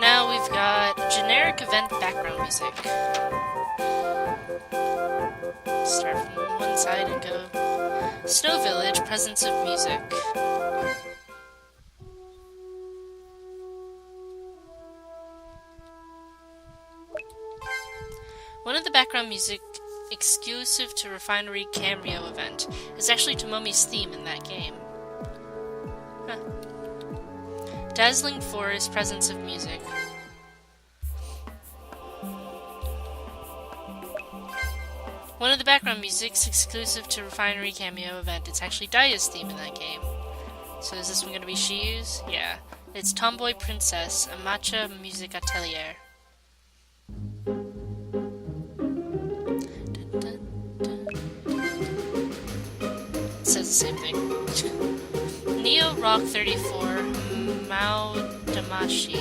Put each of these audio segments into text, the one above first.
Now we've got generic event background music. Start from one side and go. Snow Village, presence of music. One of the background music exclusive to Refinery cameo event is actually Tomomi's theme in that game. Huh. Dazzling Forest, presence of music. One of the background music's exclusive to Refinery cameo event. It's actually Daya's theme in that game. So is this one going to be Shiyu's? Yeah. It's Tomboy Princess, a matcha music atelier. It says the same thing. Neo Rock 34, Mao Damashi.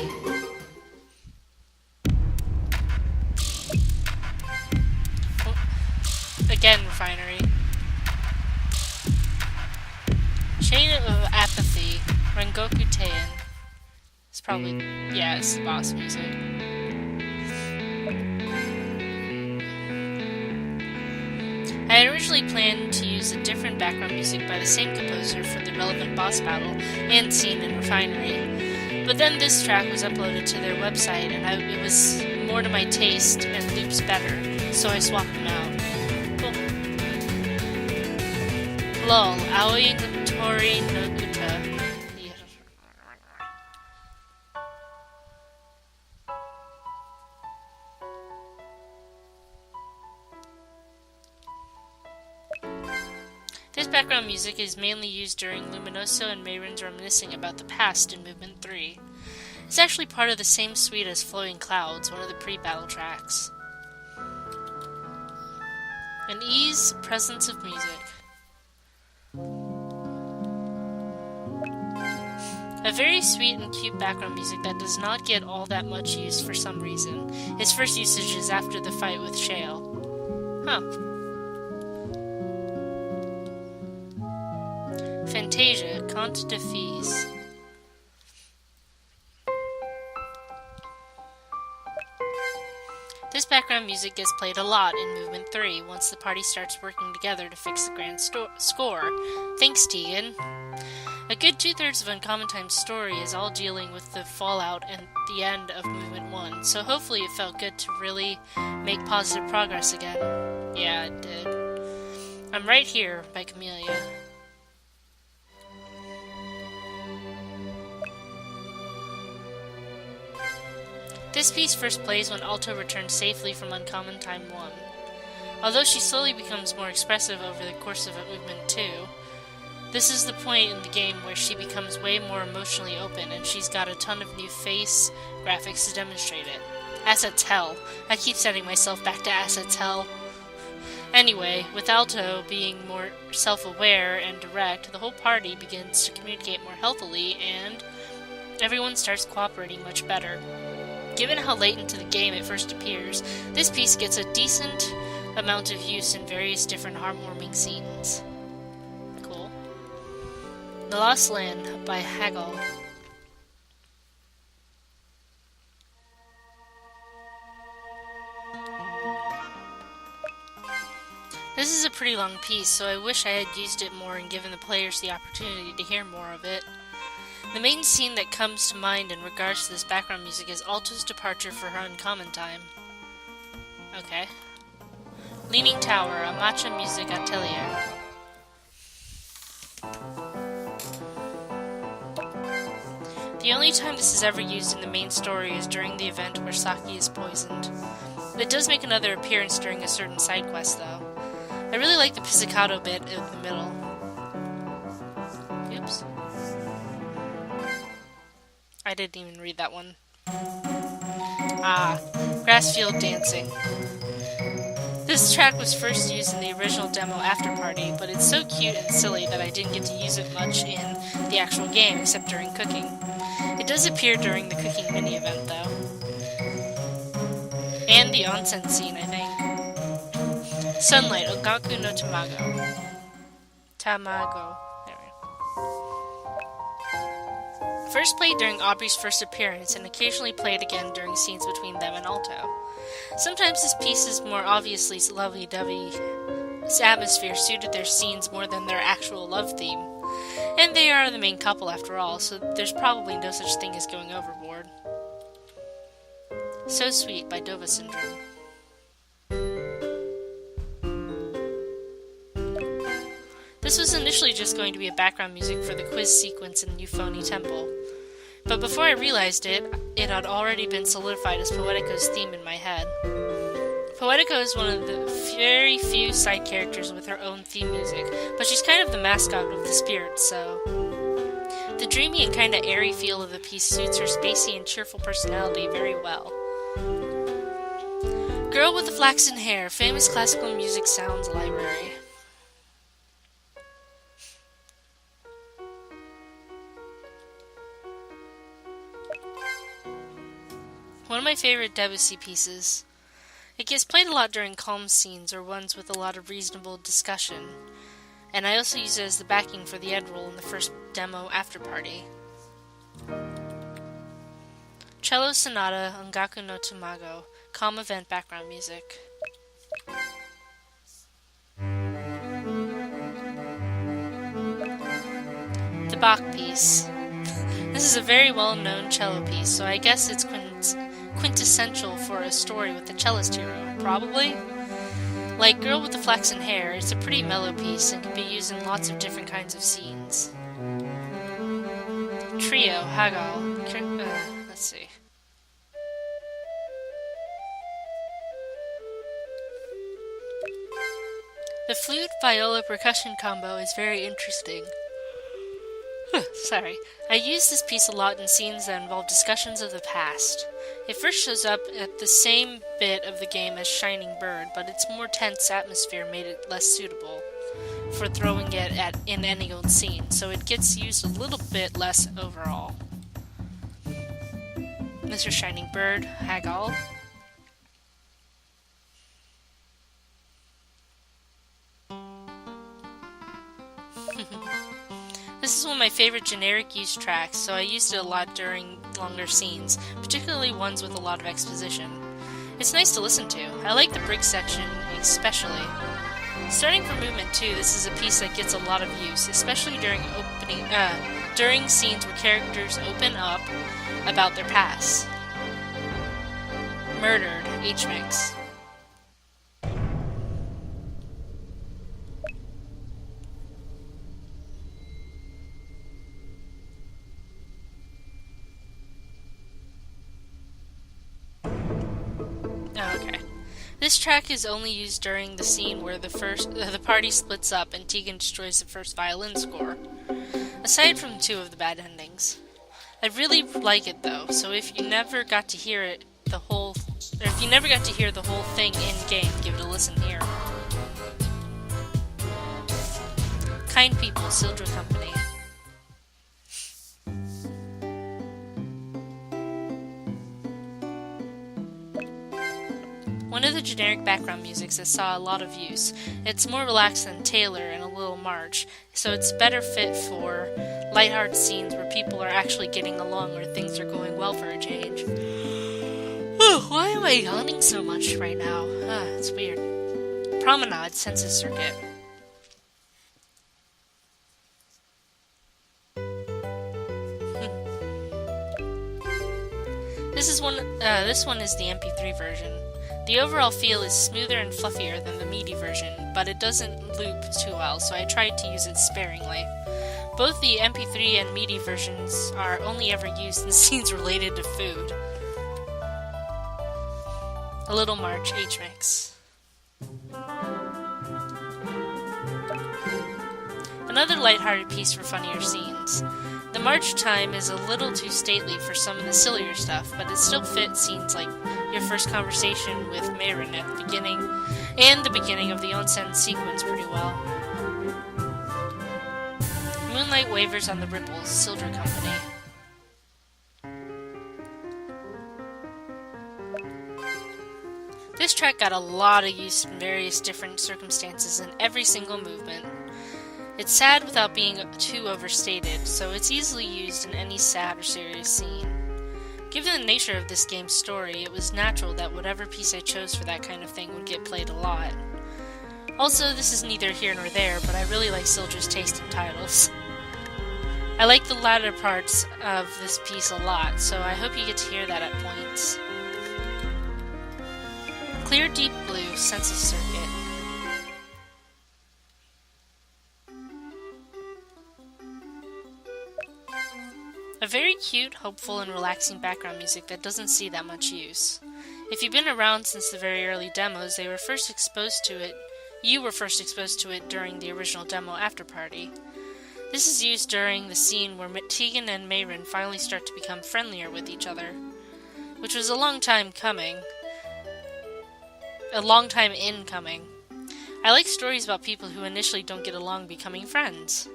Again, Refinery. Chain of Apathy, Rengoku Teien. It's probably, yeah, it's the boss music. I had originally planned to use a different background music by the same composer for the relevant boss battle and scene in Refinery, but then this track was uploaded to their website and it was more to my taste and loops better, so I swapped them out. Cool. Lol, Aoi Tori no Uta. This background music is mainly used during Luminoso and Mayron's reminiscing about the past in Movement 3. It's actually part of the same suite as Flowing Clouds, one of the pre-battle tracks. An ease, presence of music. A very sweet and cute background music that does not get all that much use for some reason. Its first usage is after the fight with Shale. Huh. Fantasia, Conte de Fées. This background music gets played a lot in Movement 3 once the party starts working together to fix the grand score. Thanks, Teagan. A good 2/3 of Uncommon Time's story is all dealing with the fallout and the end of Movement 1, so hopefully it felt good to really make positive progress again. Yeah, it did. I'm Right Here by Camellia. This piece first plays when Alto returns safely from Uncommon Time 1. Although she slowly becomes more expressive over the course of Movement 2, this is the point in the game where she becomes way more emotionally open and she's got a ton of new face graphics to demonstrate it. Assets hell. I keep setting myself back to assets hell. Anyway, with Alto being more self-aware and direct, the whole party begins to communicate more healthily and everyone starts cooperating much better. Given how late into the game it first appears, this piece gets a decent amount of use in various different heartwarming scenes. Cool. The Lost Land by Hagel. This is a pretty long piece, so I wish I had used it more and given the players the opportunity to hear more of it. The main scene that comes to mind in regards to this background music is Alto's departure for her Uncommon Time. Okay. Leaning Tower, a matcha music atelier. The only time this is ever used in the main story is during the event where Saki is poisoned. It does make another appearance during a certain side quest, though. I really like the pizzicato bit in the middle. Oops. I didn't even read that one. Ah, Grassfield Dancing. This track was first used in the original demo After Party, but it's so cute and silly that I didn't get to use it much in the actual game, except during cooking. It does appear during the cooking mini-event, though. And the onsen scene, I think. Sunlight, Ogaku no Tamago. Tamago. There we go. First played during Aubrey's first appearance and occasionally played again during scenes between them and Alto. Sometimes this piece's more obviously lovey-dovey atmosphere suited their scenes more than their actual love theme. And they are the main couple after all, so there's probably no such thing as going overboard. So Sweet by Dova Syndrome. This was initially just going to be a background music for the quiz sequence in Euphony Temple. But before I realized it, it had already been solidified as Poetico's theme in my head. Poetico is one of the very few side characters with her own theme music, but she's kind of the mascot of the spirit, so... The dreamy and kinda airy feel of the piece suits her spacey and cheerful personality very well. Girl with the Flaxen Hair, famous classical music sounds library. One of my favorite Debussy pieces. It gets played a lot during calm scenes or ones with a lot of reasonable discussion, and I also use it as the backing for the end roll in the first demo after party. Cello Sonata, Ongaku no Tamago, calm event background music. The Bach piece. This is a very well-known cello piece, so I guess it's quintessential for a story with the cellist hero, probably? Like Girl with the Flaxen Hair, it's a pretty mellow piece and can be used in lots of different kinds of scenes. Trio, Hagel, let's see. The flute-viola percussion combo is very interesting. Sorry. I use this piece a lot in scenes that involve discussions of the past. It first shows up at the same bit of the game as Shining Bird, but its more tense atmosphere made it less suitable for throwing it in any old scene, so it gets used a little bit less overall. Mr. Shining Bird, Hagel. This is one of my favorite generic use tracks, so I used it a lot during longer scenes, particularly ones with a lot of exposition. It's nice to listen to. I like the bridge section especially. Starting from Movement 2, this is a piece that gets a lot of use, especially during scenes where characters open up about their past. Murdered, H-Mix. This track is only used during the scene where the party splits up and Teagan destroys the first violin score, aside from two of the bad endings. I really like it though, so if you never got to hear the whole thing in game, give it a listen here. Kind People, Sildra Company. One of the generic background musics that saw a lot of use. It's more relaxed than Taylor and a little march, so it's better fit for lighthearted scenes where people are actually getting along or things are going well for a change. Why am I yawning so much right now? It's weird. Promenade, Census Circuit. This one is the MP3 version. The overall feel is smoother and fluffier than the MIDI version, but it doesn't loop too well, so I tried to use it sparingly. Both the MP3 and MIDI versions are only ever used in scenes related to food. A Little March, H-Mix. Another lighthearted piece for funnier scenes. The march time is a little too stately for some of the sillier stuff, but it still fits scenes like your first conversation with Mayrin at the beginning, and the beginning of the onsen sequence pretty well. Moonlight Wavers on the Ripples, Sildra Company. This track got a lot of use in various different circumstances in every single movement. It's sad without being too overstated, so it's easily used in any sad or serious scene. Given the nature of this game's story, it was natural that whatever piece I chose for that kind of thing would get played a lot. Also, this is neither here nor there, but I really like Sildra's taste in titles. I like the latter parts of this piece a lot, so I hope you get to hear that at points. Clear Deep Blue, Census Circuit. A very cute, hopeful, and relaxing background music that doesn't see that much use. If you've been around since the very early demos, you were first exposed to it during the original demo After Party. This is used during the scene where Teagan and Mayrin finally start to become friendlier with each other, which was a long time in coming. I like stories about people who initially don't get along becoming friends.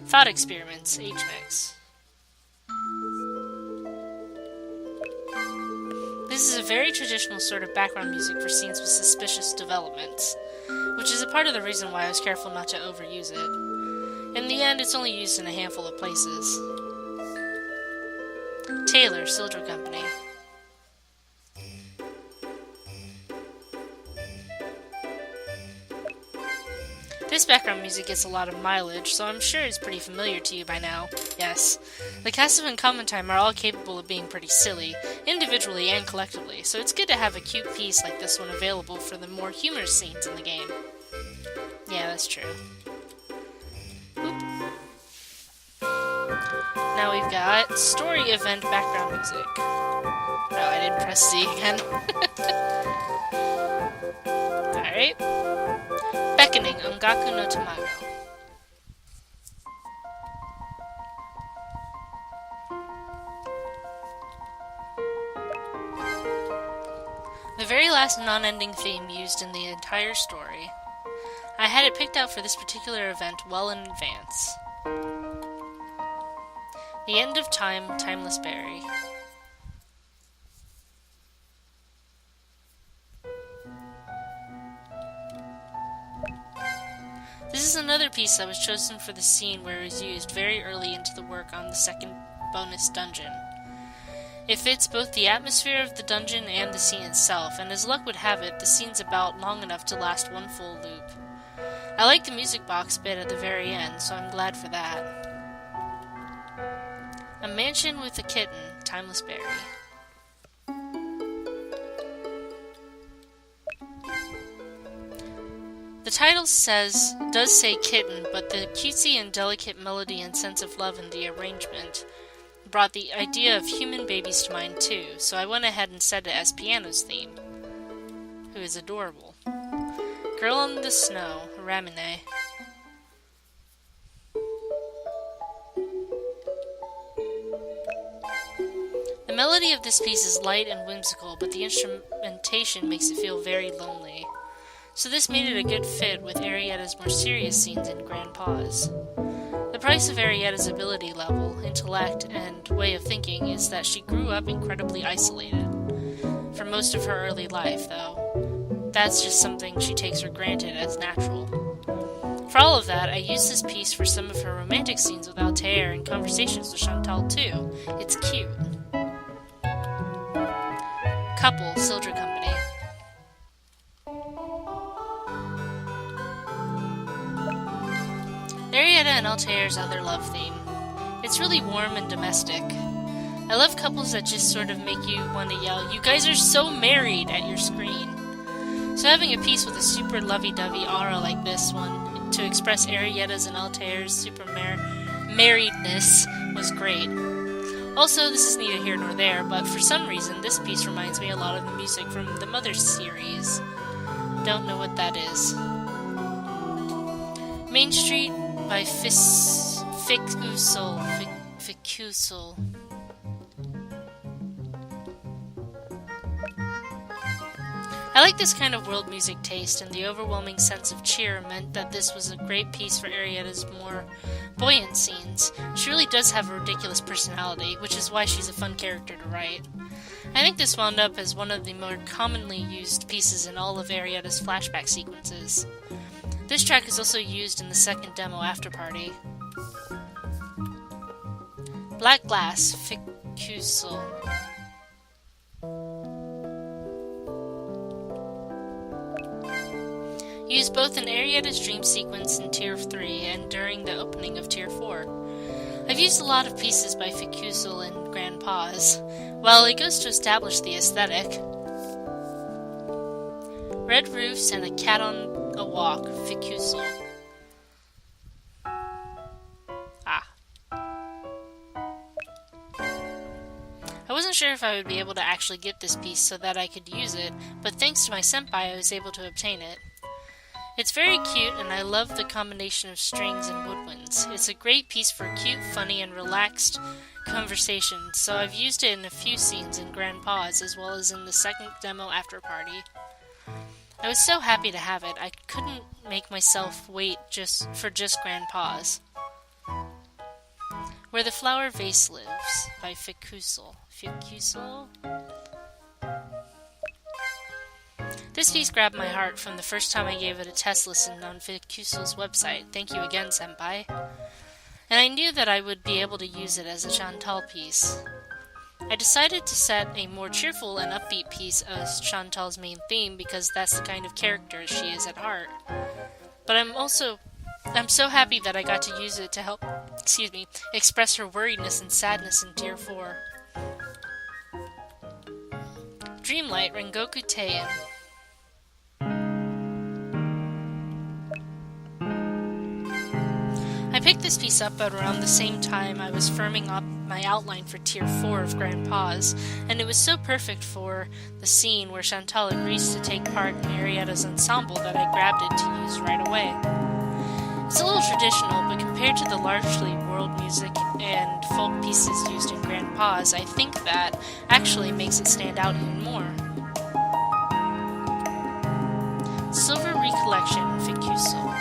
Thought Experiments, H-Mix. This is a very traditional sort of background music for scenes with suspicious developments, which is a part of the reason why I was careful not to overuse it. In the end, it's only used in a handful of places. Taylor, Sildra Company. This background music gets a lot of mileage, so I'm sure it's pretty familiar to you by now. Yes, the cast of Uncommon Time are all capable of being pretty silly, individually and collectively, so it's good to have a cute piece like this one available for the more humorous scenes in the game. Yeah, that's true. Oop. Now we've got story event background music. Oh, I didn't press C again. Alright. Beckoning, Ongaku no Tamago. The very last non-ending theme used in the entire story. I had it picked out for this particular event well in advance. The End of Time, Timeless Berry. This is another piece that was chosen for the scene where it was used very early into the work on the second bonus dungeon. It fits both the atmosphere of the dungeon and the scene itself, and as luck would have it, the scene's about long enough to last one full loop. I like the music box bit at the very end, so I'm glad for that. A Mansion with a Kitten, Timeless Berry. The title does say kitten, but the cutesy and delicate melody and sense of love in the arrangement brought the idea of human babies to mind too, so I went ahead and set it as Piano's theme, who is adorable. Girl on the Snow, Ramine. The melody of this piece is light and whimsical, but the instrumentation makes it feel very lonely. So this made it a good fit with Arietta's more serious scenes in Grand Pause. The price of Arietta's ability level, intellect, and way of thinking is that she grew up incredibly isolated. For most of her early life, though. That's just something she takes for granted as natural. For all of that, I used this piece for some of her romantic scenes with Altair and conversations with Chantal too. It's cute. Couple, Sildra Company. Arietta and Altair's other love theme. It's really warm and domestic. I love couples that just sort of make you want to yell, "You guys are so married!" at your screen. So having a piece with a super lovey-dovey aura like this one to express Arietta's and Altair's super marriedness was great. Also, this is neither here nor there, but for some reason this piece reminds me a lot of the music from the Mother series. Don't know what that is. Main Street by Ficusol. I like this kind of world music taste, and the overwhelming sense of cheer meant that this was a great piece for Arietta's more buoyant scenes. She really does have a ridiculous personality, which is why she's a fun character to write. I think this wound up as one of the more commonly used pieces in all of Arietta's flashback sequences. This track is also used in the second demo after party. Black Glass, Ficusel. Used both in Arietta's dream sequence in Tier 3 and during the opening of Tier 4. I've used a lot of pieces by Ficusel and Grand Pause. Well, it goes to establish the aesthetic. Red Roofs and a Cat on a Walk, Ficusel. I wasn't sure if I would be able to actually get this piece so that I could use it, but thanks to my senpai I was able to obtain it. It's very cute, and I love the combination of strings and woodwinds. It's a great piece for cute, funny, and relaxed conversation, so I've used it in a few scenes in Grand Pause, as well as in the second demo after party. I was so happy to have it, I couldn't make myself wait for Grand Pause. Where the Flower Vase Lives, by Ficusel. This piece grabbed my heart from the first time I gave it a test listen on Ficusel's website. Thank you again, senpai. And I knew that I would be able to use it as a Chantal piece. I decided to set a more cheerful and upbeat piece as Chantal's main theme because that's the kind of character she is at heart. But I'm so happy that I got to use it to help, express her worriedness and sadness in Tier 4. Dreamlight, Rengoku Teien. I picked this piece up at around the same time I was firming up my outline for Tier 4 of Grand Pause, and it was so perfect for the scene where Chantal agrees to take part in Arietta's ensemble that I grabbed it to use right away. It's a little traditional, but compared to the largely world music and folk pieces used in Grand Pause, I think that actually makes it stand out even more. Silver Recollection, Ficusel.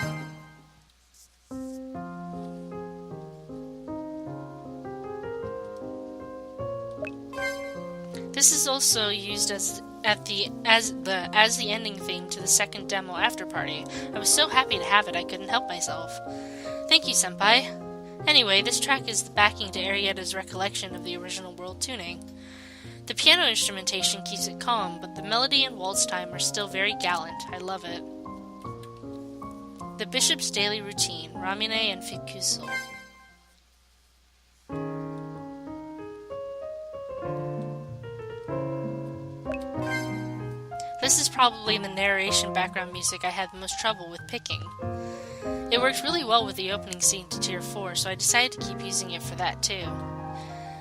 This is also used as the ending theme to the second demo after party. I was so happy to have it I couldn't help myself. Thank you, senpai. Anyway, this track is the backing to Arietta's recollection of the original world tuning. The piano instrumentation keeps it calm, but the melody and waltz time are still very gallant. I love it. The Bishop's Daily Routine, Ramine and Ficusel. This is probably the narration background music I had the most trouble with picking. It worked really well with the opening scene to Tier 4, so I decided to keep using it for that too.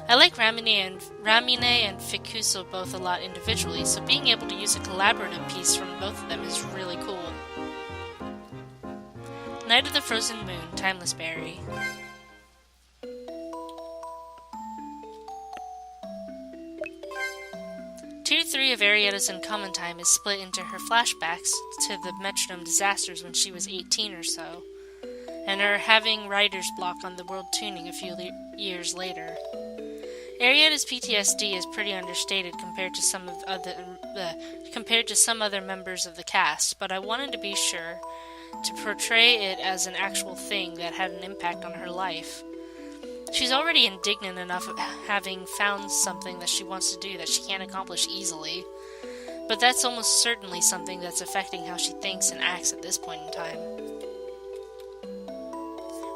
I like Ramine and Ficusel both a lot individually, so being able to use a collaborative piece from both of them is really cool. Night of the Frozen Moon, Timeless Berry. Tier 3 of Arietta's Uncommon Time is split into her flashbacks to the metronome disasters when she was 18 or so, and her having writer's block on the world tuning a few years later. Arietta's PTSD is pretty understated compared to some other members of the cast, but I wanted to be sure to portray it as an actual thing that had an impact on her life. She's already indignant enough of having found something that she wants to do that she can't accomplish easily, but that's almost certainly something that's affecting how she thinks and acts at this point in time.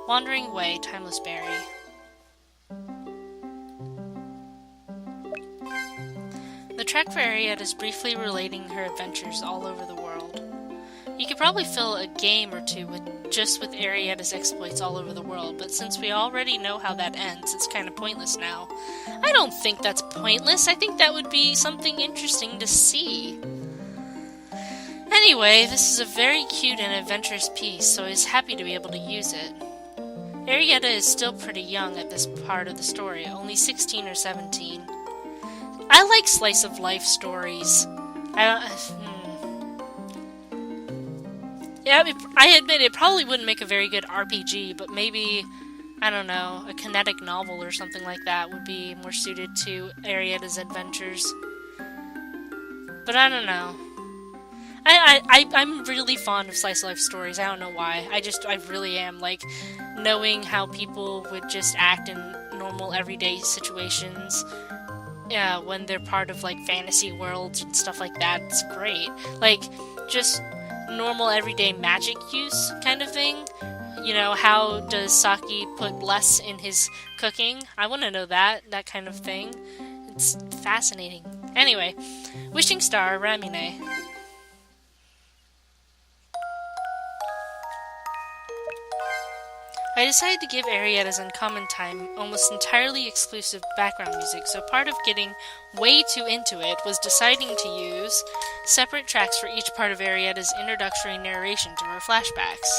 Wandering Way, Timeless Berry. The track for Ariette is briefly relating her adventures all over the world. You could probably fill a game or two with Arietta's exploits all over the world, but since we already know how that ends, it's kind of pointless now. I don't think that's pointless. I think that would be something interesting to see. Anyway, this is a very cute and adventurous piece, so I was happy to be able to use it. Arietta is still pretty young at this part of the story, only 16 or 17. I like slice-of-life stories. Yeah, I admit it probably wouldn't make a very good RPG, but maybe, I don't know, a kinetic novel or something like that would be more suited to Arietta's adventures. But I don't know. I'm really fond of slice of life stories. I don't know why. I really am. Like, knowing how people would just act in normal everyday situations, when they're part of, like, fantasy worlds and stuff like that, it's great. Like, just normal everyday magic use kind of thing. You know, how does Saki put less in his cooking? I want to know that kind of thing. It's fascinating. Anyway, Wishing Star, Ramine. I decided to give Arietta's Uncommon Time almost entirely exclusive background music, so part of getting way too into it was deciding to use separate tracks for each part of Arietta's introductory narration to her flashbacks.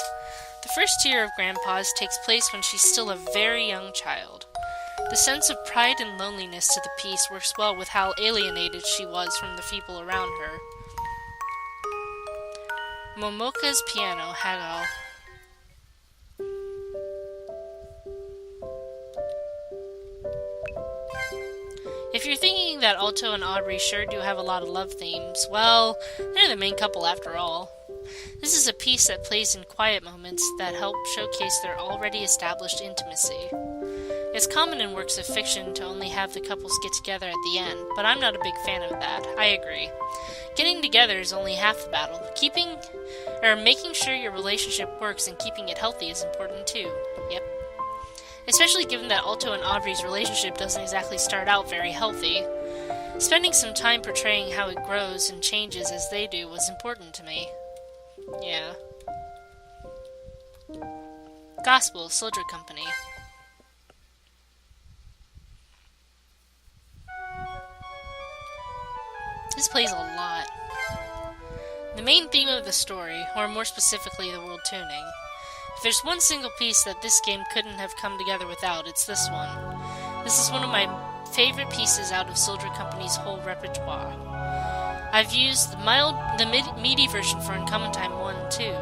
The first tier of Grandpa's takes place when she's still a very young child. The sense of pride and loneliness to the piece works well with how alienated she was from the people around her. Momoka's Piano, Hagal. If you're thinking that Alto and Aubrey sure do have a lot of love themes, well, they're the main couple after all. This is a piece that plays in quiet moments that help showcase their already established intimacy. It's common in works of fiction to only have the couples get together at the end, but I'm not a big fan of that. I agree. Getting together is only half the battle. Making sure your relationship works and keeping it healthy is important too. Yep. Especially given that Alto and Aubrey's relationship doesn't exactly start out very healthy. Spending some time portraying how it grows and changes as they do was important to me. Yeah. Gospel, Soldier Company. This plays a lot. The main theme of the story, or more specifically the world tuning. If there's one single piece that this game couldn't have come together without, it's this one. This is one of my favorite pieces out of Soldier Company's whole repertoire. I've used the MIDI version for Uncommon Time 1 too.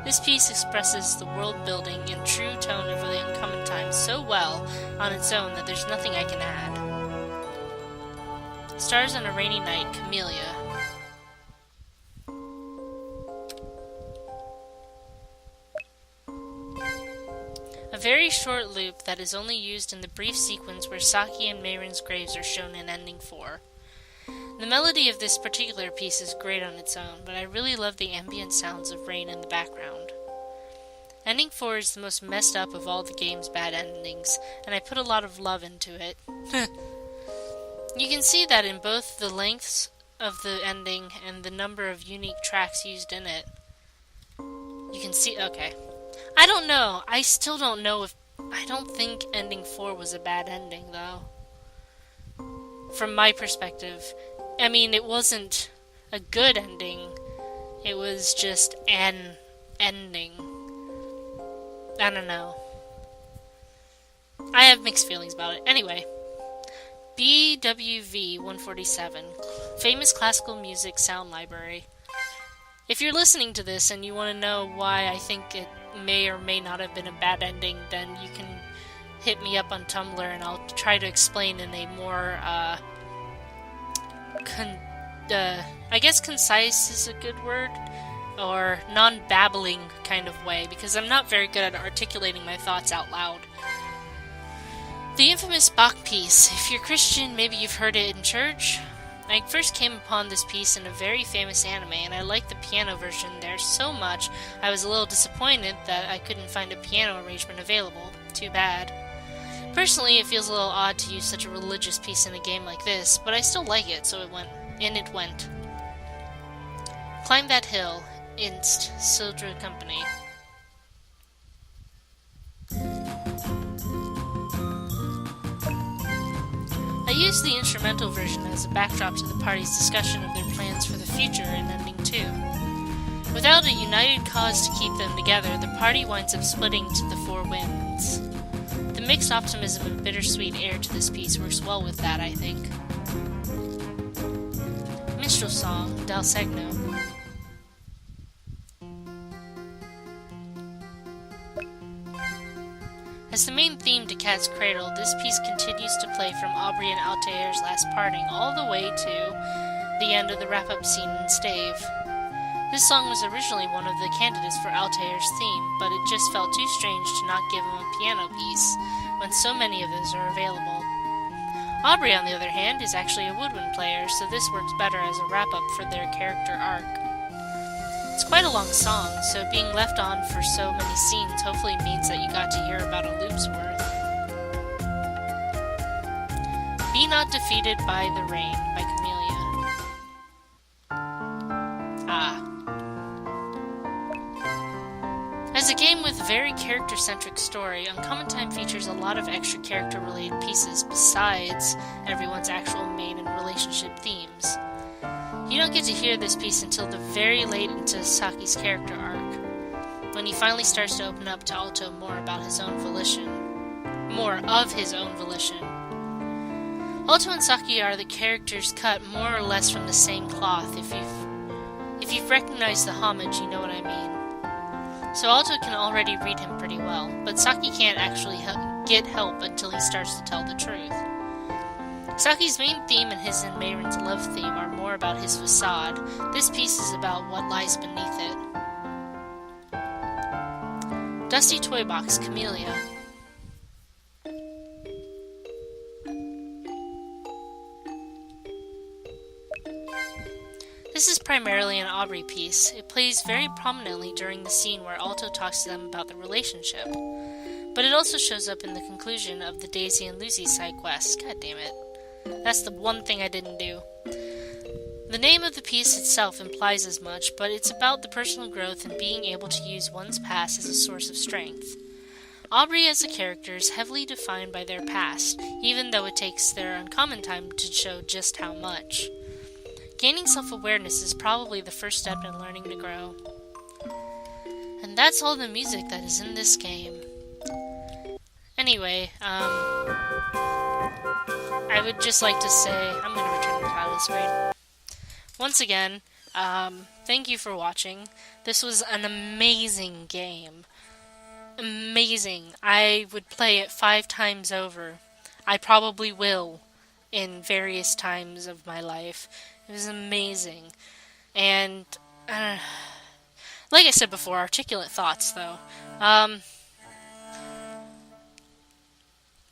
This piece expresses the world building and true tone of the Uncommon Time so well on its own that there's nothing I can add. Stars on a Rainy Night, Camellia. A very short loop that is only used in the brief sequence where Saki and Meirin's graves are shown in Ending 4. The melody of this particular piece is great on its own, but I really love the ambient sounds of rain in the background. Ending 4 is the most messed up of all the game's bad endings, and I put a lot of love into it. You can see that in both the lengths of the ending and the number of unique tracks used in it. You can see, okay. I don't know. I still don't know I don't think Ending 4 was a bad ending, though. From my perspective. I mean, it wasn't a good ending. It was just an ending. I don't know. I have mixed feelings about it. Anyway. BWV 147. Famous Classical Music Sound Library. If you're listening to this and you want to know why I think it may or may not have been a bad ending, then you can hit me up on Tumblr and I'll try to explain in a more, I guess concise is a good word, or non-babbling kind of way, because I'm not very good at articulating my thoughts out loud. The infamous Bach piece. If you're Christian, maybe you've heard it in church. I first came upon this piece in a very famous anime, and I liked the piano version there so much I was a little disappointed that I couldn't find a piano arrangement available. Too bad. Personally, it feels a little odd to use such a religious piece in a game like this, but I still like it, so it went. Climb That Hill, Inst, Soldier Company. I used the instrumental version as a backdrop to the party's discussion of their plans for the future in Ending 2. Without a united cause to keep them together, the party winds up splitting to the four winds. The mixed optimism and bittersweet air to this piece works well with that, I think. Minstrel Song, Dal Segno. As the main theme to Cat's Cradle, this piece continues to play from Aubrey and Altair's last parting all the way to the end of the wrap-up scene in Stave. This song was originally one of the candidates for Altair's theme, but it just felt too strange to not give him a piano piece when so many of those are available. Aubrey, on the other hand, is actually a woodwind player, so this works better as a wrap-up for their character arc. It's quite a long song, so being left on for so many scenes hopefully means that you got to hear about a loop's worth. Be Not Defeated by the Rain by Camellia. As a game with a very character-centric story, Uncommon Time features a lot of extra character-related pieces besides everyone's actual main and relationship themes. You don't get to hear this piece until the very late into Saki's character arc, when he finally starts to open up to Alto more of his own volition. Alto and Saki are the characters cut more or less from the same cloth. If you've recognized the homage, you know what I mean. So Alto can already read him pretty well, but Saki can't actually get help until he starts to tell the truth. Saki's main theme and his and Mayron's love theme are more about his facade. This piece is about what lies beneath it. Dusty Toy Box, Camellia. This is primarily an Aubrey piece. It plays very prominently during the scene where Alto talks to them about the relationship. But it also shows up in the conclusion of the Daisy and Lucy side quest. God damn it. That's the one thing I didn't do. The name of the piece itself implies as much, but it's about the personal growth and being able to use one's past as a source of strength. Aubrey as a character is heavily defined by their past, even though it takes their Uncommon Time to show just how much. Gaining self-awareness is probably the first step in learning to grow. And that's all the music that is in this game. Anyway, I would just like to say, I'm going to return the title screen. Once again, thank you for watching. This was an amazing game. Amazing. I would play it 5 times over. I probably will in various times of my life. It was amazing. And, like I said before, articulate thoughts, though.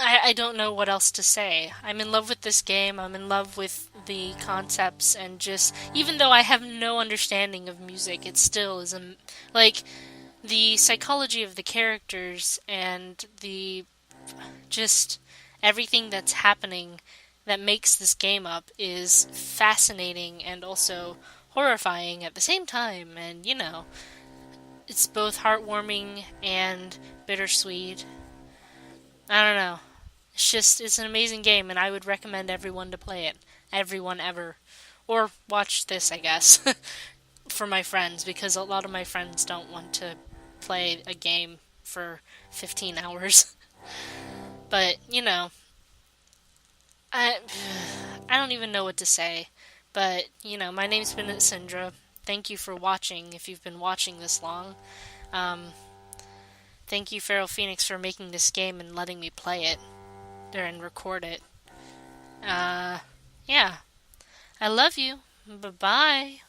I don't know what else to say. I'm in love with this game. I'm in love with the concepts, and just, even though I have no understanding of music, it still is, like, the psychology of the characters and the, just, everything that's happening that makes this game up is fascinating and also horrifying at the same time, and, you know, it's both heartwarming and bittersweet. I don't know. It's an amazing game, and I would recommend everyone to play it. Everyone ever. Or watch this, I guess, for my friends, because a lot of my friends don't want to play a game for 15 hours. But, you know, I don't even know what to say, but, you know, my name's been Sindra. Thank you for watching, if you've been watching this long. Thank you, Feral Phoenix, for making this game and letting me play it, and record it. Yeah. I love you. Bye-bye.